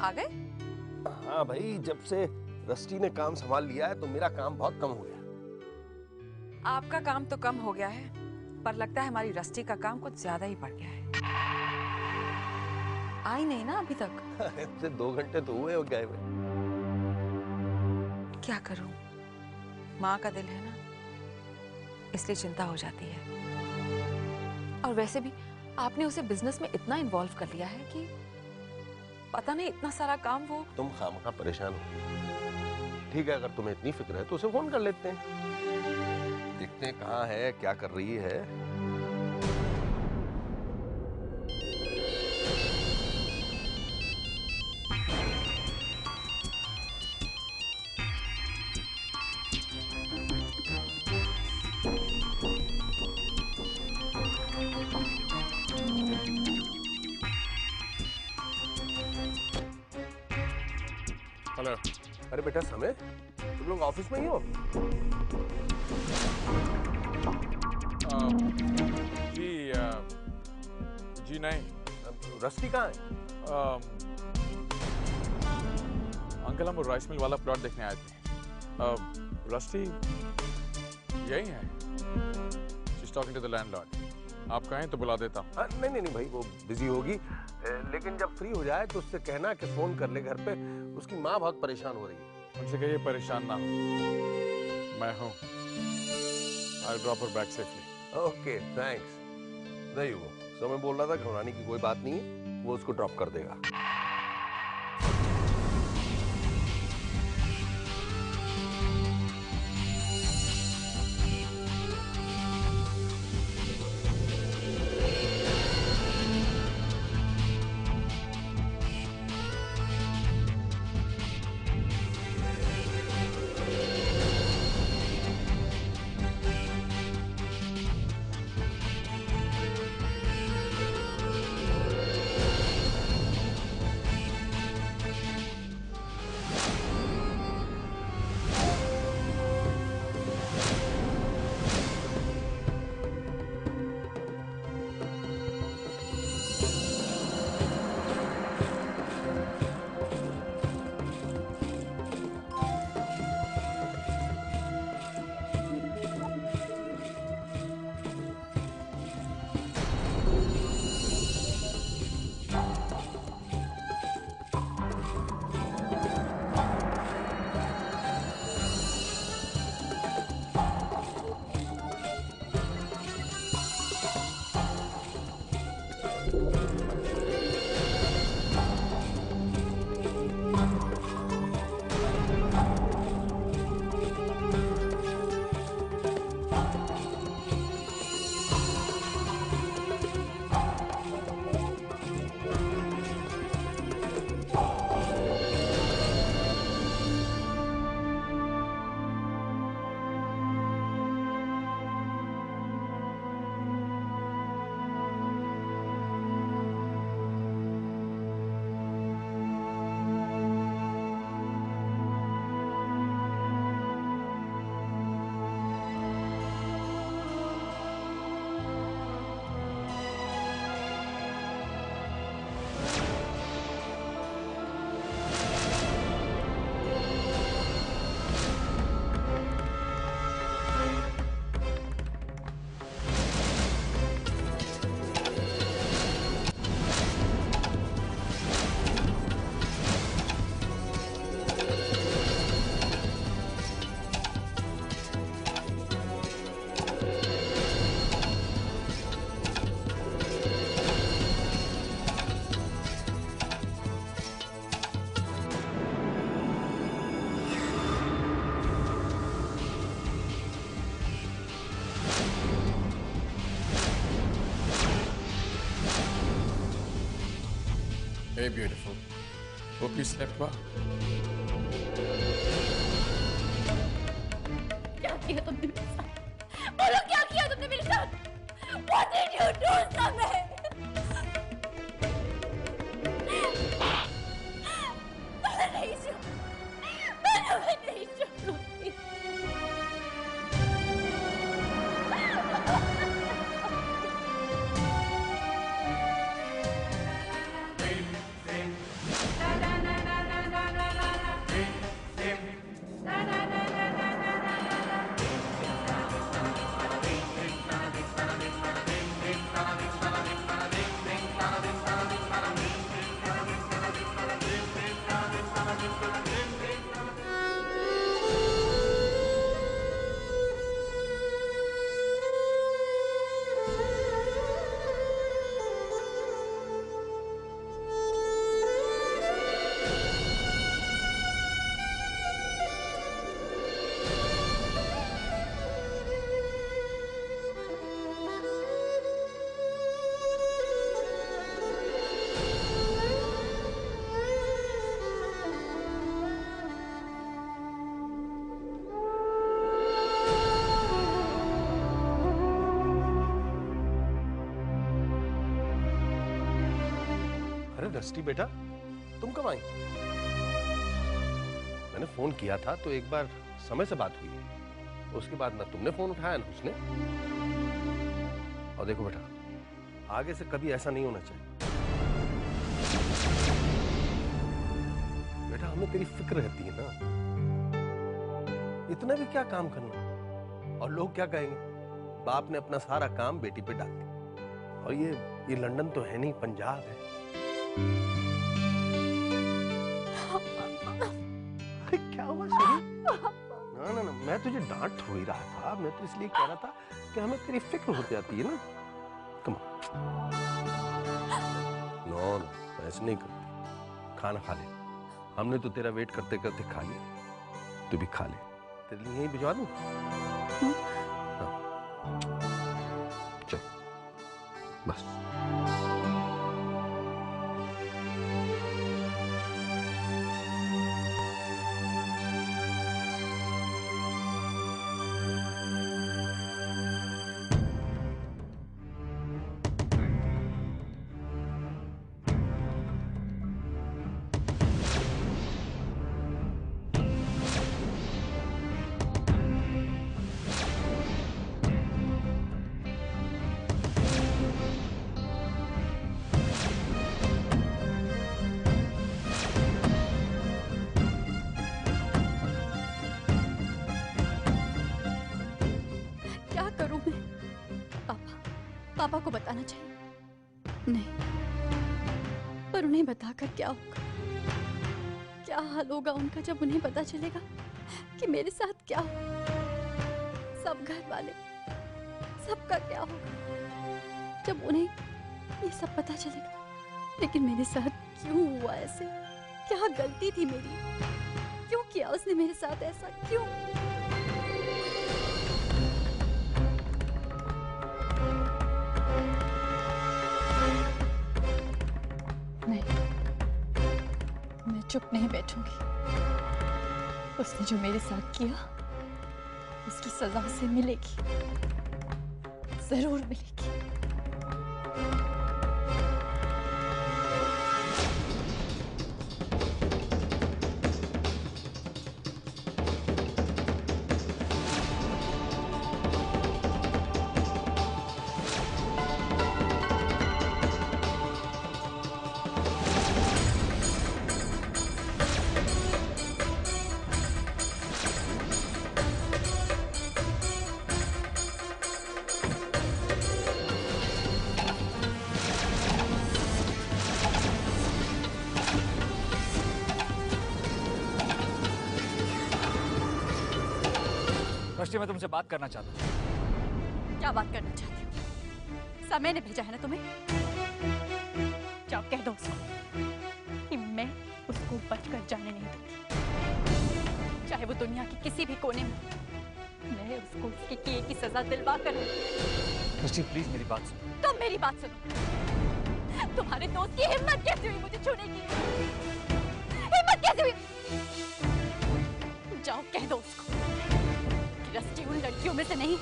आ गए? हाँ भाई, जब से रस्टी ने काम संभाल लिया है तो मेरा काम बहुत कम हो गया। आपका काम तो कम हो गया है, पर लगता है हमारी रस्टी का काम कुछ ज्यादा ही बढ़ गया है। आई नहीं ना अभी तक? इससे 2 घंटे तो हुए हो गए हुए। क्या करूं, माँ का दिल है ना, इसलिए चिंता हो जाती है। और वैसे भी आपने उसे बिजनेस में इतना इन्वॉल्व कर लिया है कि पता नहीं इतना सारा काम वो। तुम खामखा परेशान हो। ठीक है, अगर तुम्हें इतनी फिक्र है तो उसे फोन कर लेते हैं, देखते हैं कहाँ है, क्या कर रही है। हेलो। अरे बेटा समय, तुम लोग ऑफिस में ही हो? जी जी नहीं। रस्टी कहाँ है? अंकल, हम राइस मिल वाला प्लॉट देखने आए थे। रस्टी यही है। She is talking to the landlord. आप कहें तो बुला देता हूँ। नहीं भाई, वो बिजी होगी, लेकिन जब फ्री हो जाए तो उससे कहना कि फोन कर ले घर पे, उसकी माँ बहुत परेशान हो रही है। उनसे कहिए परेशान ना हो, मैं हूँ। I drop her back safely. Okay thanks. नहीं वो समय बोल रहा था, घबराने की कोई बात नहीं है, वो उसको ड्रॉप कर देगा। Hey beautiful, hope you slept well. क्या किया तुमने मेरे साथ? बोलो क्या किया तुमने मेरे साथ? What did you do, समय? मैं नहीं छोड़ूंगी। दृष्टि बेटा, तुम कब आई? मैंने फोन किया था तो एक बार समय से बात हुई, उसके बाद ना तुमने फोन उठाया ना उसने। और देखो बेटा, आगे से कभी ऐसा नहीं होना चाहिए बेटा। हमें तेरी फिक्र रहती है ना, इतना भी क्या काम करना। और लोग क्या कहेंगे, बाप ने अपना सारा काम बेटी पे डाल दिया। और ये लंदन तो है नहीं, पंजाब है। अरे क्या हुआ शरीर? ना ना ना, मैं तुझे डांट थोड़ी रहा था, मैं तो इसलिए कह रहा था कि हमें तेरी फिक्र हो जाती है ना। कम नो नो, ऐसे नहीं करती। खाना खा ले, हमने तो तेरा वेट करते करते खा लिया, तू भी खा ले। तेरे लिए यहीं भिजवा दूं? हाँ। चल बस। पापा को बताना चाहिए। नहीं, पर उन्हें बताकर क्या होगा? क्या हाल होगा उनका जब उन्हें पता चलेगा कि मेरे साथ क्या हुआ? सब घर वाले, सबका क्या होगा जब उन्हें ये सब पता चलेगा? लेकिन मेरे साथ क्यों हुआ ऐसे? क्या गलती थी मेरी? क्यों किया उसने मेरे साथ ऐसा? क्यों? मैं चुप नहीं बैठूंगी। उसने जो मेरे साथ किया उसकी सजा उसे मिलेगी, जरूर मिलेगी। मैं तुमसे बात करना चाहता हूँ। क्या बात करना चाहती हो? समय ने भेजा है ना तुम्हें? जाओ कह दो उसको कि मैं उसको बचकर जाने नहीं दूंगी, चाहे वो दुनिया के किसी भी कोने में। मैं उसको उसके किए की सजा दिलवा कर। प्लीज मेरी बात सुनो। तुम मेरी बात सुनो। तुम्हारे दोस्त की हिम्मत कैसे हुई मुझे छूने की? हिम्मत कैसे हुई? जाओ कह दो उसको रस्टी उन लड़कियों में से नहीं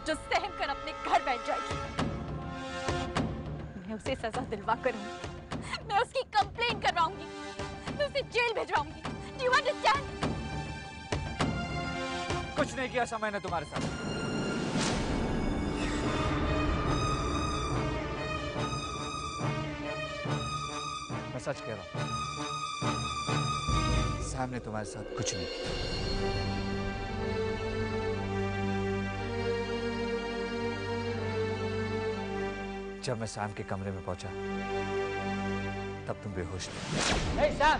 जो सहम कर अपने घर बैठ जाएगी। मैं उसे सजा दिलवा करूंगी, मैं उसकी कंप्लेन करवाऊंगी, मैं उसे जेल भिजवाऊंगी। Do you understand? कुछ नहीं किया समय ने तुम्हारे साथ। मैं सच कह रहा हूं, सैम ने तुम्हारे साथ कुछ नहीं किया। जब मैं सैम के कमरे में पहुंचा तब तुम बेहोश थे। Hey, Sam!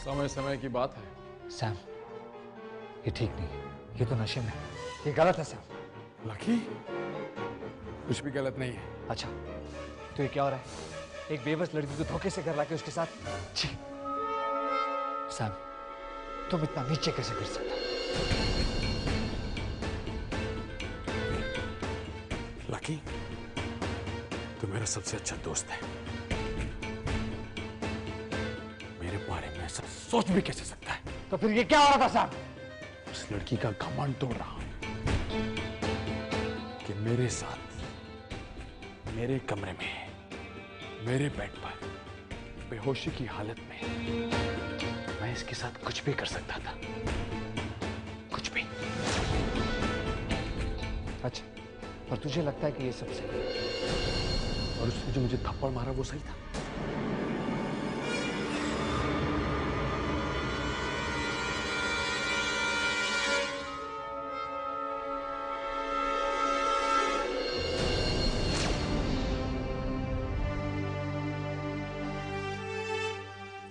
समय समय की बात है। सैम, ये ठीक नहीं, ये तो नशे में है, ये गलत है सैम। लकी, कुछ भी गलत नहीं है। अच्छा, तो ये क्या हो रहा है? एक बेबस लड़की को धोखे से घर लाके उसके साथ? छी! सैम, तुम इतना नीचे कैसे गिर सकता? राखी, तू मेरा सबसे अच्छा दोस्त है। मेरे बारे में ऐसा सोच भी कैसे सकता है? तो फिर ये क्या हो रहा था साहब? उस लड़की का घमंड तोड़ रहा हूं कि मेरे साथ, मेरे कमरे में, मेरे बेड पर, बेहोशी की हालत में मैं इसके साथ कुछ भी कर सकता था, कुछ भी। अच्छा, और तुझे लगता है कि ये सब सही है? और उसने जो मुझे थप्पड़ मारा वो सही था?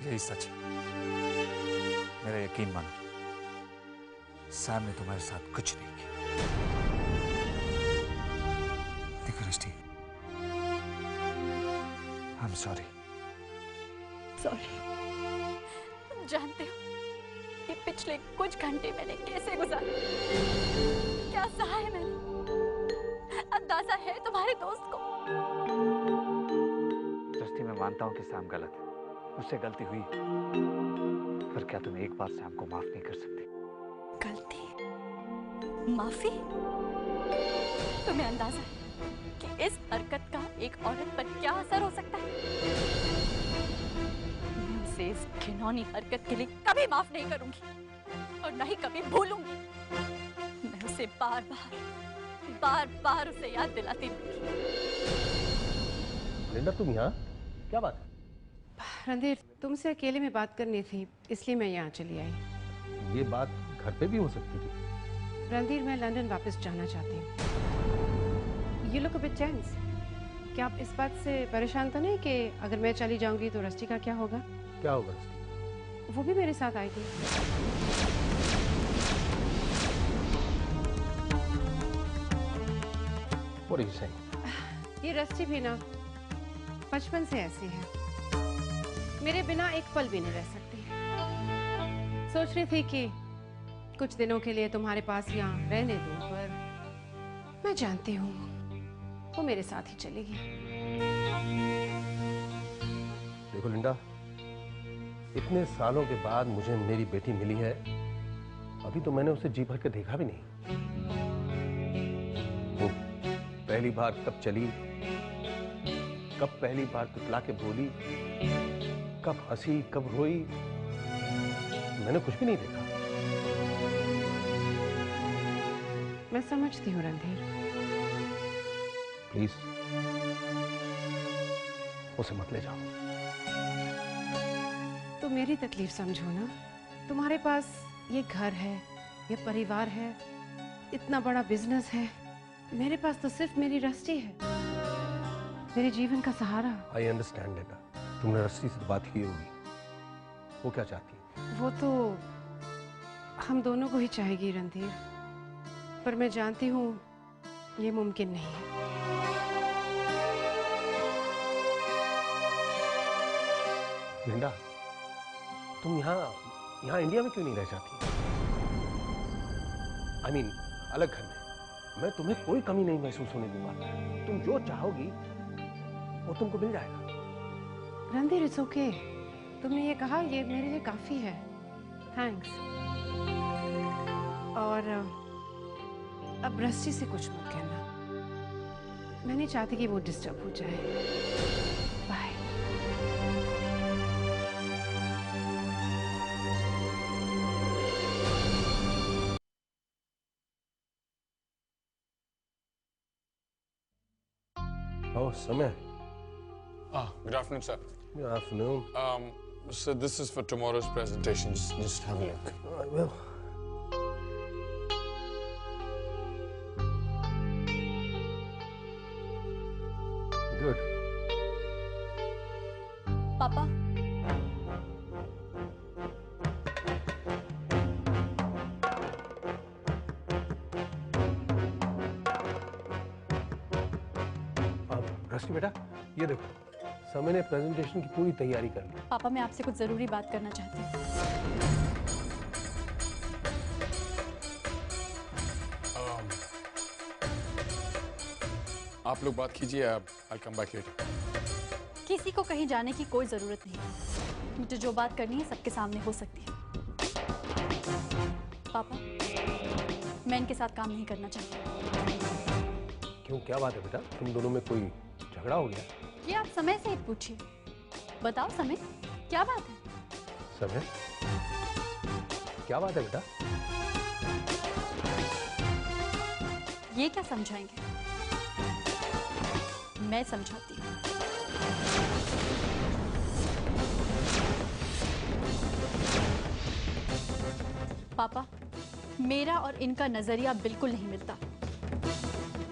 यही सच है। मेरा यकीन मानो, सैम ने तुम्हारे साथ कुछ नहीं किया। देखो रष्टि, आई एम सॉरी। सॉरी। तुम जानते हो कि पिछले कुछ घंटे मैंने कैसे गुजारे, क्या सहा है मैंने, अंदाजा है तुम्हारे दोस्त को। रष्टि, मैं मानता हूं कि सैम गलत है, उससे गलती हुई, पर क्या तुम एक बार सैम को माफ नहीं कर सकते? गलती, माफी? तुम्हें अंदाजा है कि इस हरकत का एक औरत पर क्या असर हो सकता है? मैं उसे इस घिनौनी हरकत के लिए कभी माफ नहीं करूंगी और न ही कभी भूलूंगी। मैं उसे बार बार उसे याद दिलाती रहूंगी। लिंडा, तुम यहाँ? क्या बात है? रणधीर, तुमसे अकेले में बात करनी थी, इसलिए मैं यहाँ चली आई। ये बात घर पे भी हो सकती थी। रणधीर, मैं लंदन वापस जाना चाहती हूँ। You look a bit tense। क्या आप इस बात से परेशान तो नहीं कि अगर मैं चली जाऊंगी तो रष्टि का क्या होगा? क्या होगा रष्टि? वो भी मेरे साथ आएगी। What are you saying? ये रष्टि भी ना बचपन से ऐसी है, मेरे बिना एक पल भी नहीं रह सकती। सोच रही थी कि कुछ दिनों के लिए तुम्हारे पास यहाँ रहने दूं, पर मैं जानती हूँ वो मेरे साथ ही चलेगी। देखो लिंडा, इतने सालों के बाद मुझे मेरी बेटी मिली है, अभी तो मैंने उसे जी भर के देखा भी नहीं। वो पहली बार कब चली, कब पहली बार तुतला के बोली, कब हंसी, कब रोई, मैंने कुछ भी नहीं देखा। मैं समझती हूँ रणधीर। प्लीज उसे मत ले जाओ। तो मेरी तकलीफ समझो ना। तुम्हारे पास ये घर है, ये परिवार है, इतना बड़ा बिजनेस है। मेरे पास तो सिर्फ मेरी रष्टि है, मेरे जीवन का सहारा। आई अंडरस्टैंड लिंडा, तुमने रष्टि से बात की होगी, वो क्या चाहती है? वो तो हम दोनों को ही चाहेगी रणधीर, पर मैं जानती हूँ ये मुमकिन नहीं है। लिंडा, तुम यहाँ इंडिया में क्यों नहीं रह जाती? I mean, अलग घर में मैं तुम्हें कोई कमी नहीं महसूस होने दूंगा। तुम जो चाहोगी वो तुमको मिल जाएगा। Randhir, it's okay. तुमने ये कहा, ये मेरे लिए काफी है। थैंक्स। और अब रष्टि से कुछ मत कहना, मैं नहीं चाहती कि वो डिस्टर्ब हो जाए। बाय। Oh, समय। Good afternoon, sir. Good afternoon. So this is for tomorrow's presentation. Just have a look. I will. Good. पापा, रष्टि बेटा, ये देखो, समय ने प्रेजेंटेशन की पूरी तैयारी कर ली। पापा मैं आपसे कुछ जरूरी बात करना चाहती हूँ। आप लोग बात कीजिए, आई कम बैक लेटर। किसी को कहीं जाने की कोई जरूरत नहीं। मुझे जो बात करनी है सबके सामने हो सकती है। पापा, मैं इनके साथ काम नहीं करना चाहती। क्यों, क्या बात है बेटा? तुम दोनों में कोई झगड़ा हो गया? ये आप समय से ही पूछिए। बताओ समय, क्या बात है? समय, क्या बात है बेटा? ये क्या समझाएंगे? मैं समझाती हूँ। पापा, मेरा और इनका नजरिया बिल्कुल नहीं मिलता।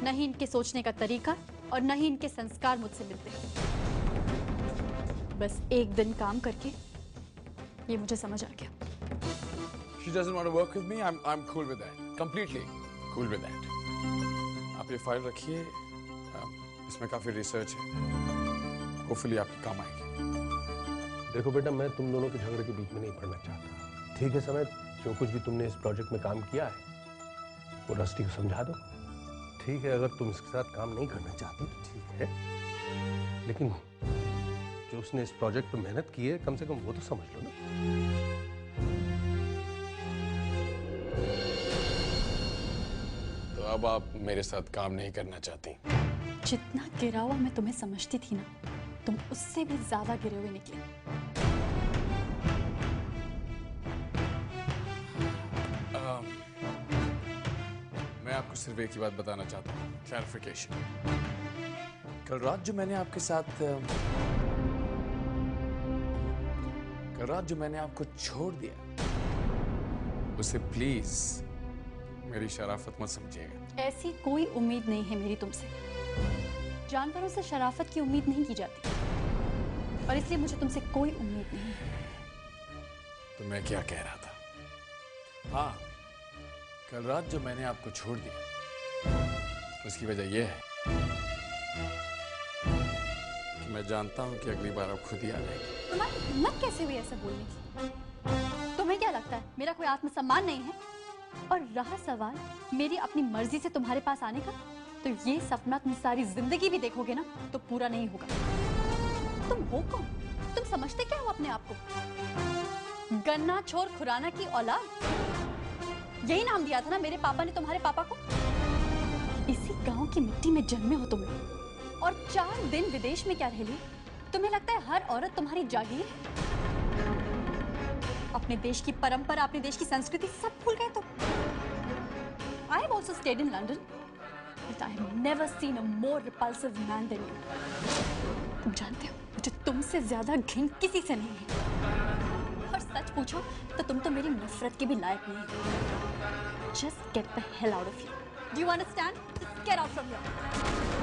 न ही इनके सोचने का तरीका और न ही इनके संस्कार मुझसे मिलते। बस एक दिन काम करके ये मुझे समझ आ गया। She doesn't want to work with me. I'm cool with that. Completely cool with that. आप ये फाइल रखिए, इसमें काफी रिसर्च है, होपफुली आपके काम आएगी। देखो बेटा, मैं तुम दोनों के झगड़े के बीच में नहीं पड़ना चाहता। ठीक है समय, जो कुछ भी तुमने इस प्रोजेक्ट में काम किया है वो रस्टी को समझा दो। ठीक है, अगर तुम इसके साथ काम नहीं करना चाहती तो ठीक है, लेकिन जो उसने इस प्रोजेक्ट पे मेहनत की है कम से कम वो तो समझ लो ना। तो अब आप मेरे साथ काम नहीं करना चाहती? जितना गिरा हुआ मैं तुम्हें समझती थी ना, तुम उससे भी ज्यादा गिरे हुए निकले। मैं आपको सिर्फ एक ही बात बताना चाहता हूँ, क्लैरिफिकेशन। कल रात जो मैंने आपको छोड़ दिया, उसे प्लीज मेरी शराफत मत समझिएगा। ऐसी कोई उम्मीद नहीं है मेरी तुमसे। जानवरों से शराफत की उम्मीद नहीं की जाती, और इसलिए मुझे तुमसे कोई उम्मीद नहीं है। तो मैं क्या कह रहा था? हाँ, कल रात जो मैंने आपको छोड़ दिया, उसकी वजह यह है कि मैं जानता हूं कि अगली बार आप खुद ही आ जाएंगे। तुम्हारी हिम्मत कैसे हुई ऐसा बोलने की? तुम्हें क्या लगता है मेरा कोई आत्मसम्मान नहीं है? और रहा सवाल मेरी अपनी मर्जी से तुम्हारे पास आने का, तो ये सपना तुम सारी जिंदगी भी देखोगे ना तो पूरा नहीं होगा। तुम हो कौन? तुम समझते क्या हो अपने आप को? गन्ना छोर खुराना की औलाद, यही नाम दिया था ना मेरे पापा ने तुम्हारे पापा को। इसी गांव की मिट्टी में जन्मे हो तुम, और 4 दिन विदेश में क्या रह ली? तुम्हें लगता है हर औरत तुम्हारी जागीर? अपने देश की परंपरा, अपने देश की संस्कृति सब भूल गए तुम। I have also stayed in London, but I have never seen a more repulsive man than you. तुम जानते हो, मुझे तुमसे ज्यादा घिन किसी से नहीं है। और सच पूछो तो तुम तो मेरी नफरत के भी लायक नहीं। Just get the hell out of here. Do you understand? Just get out from here.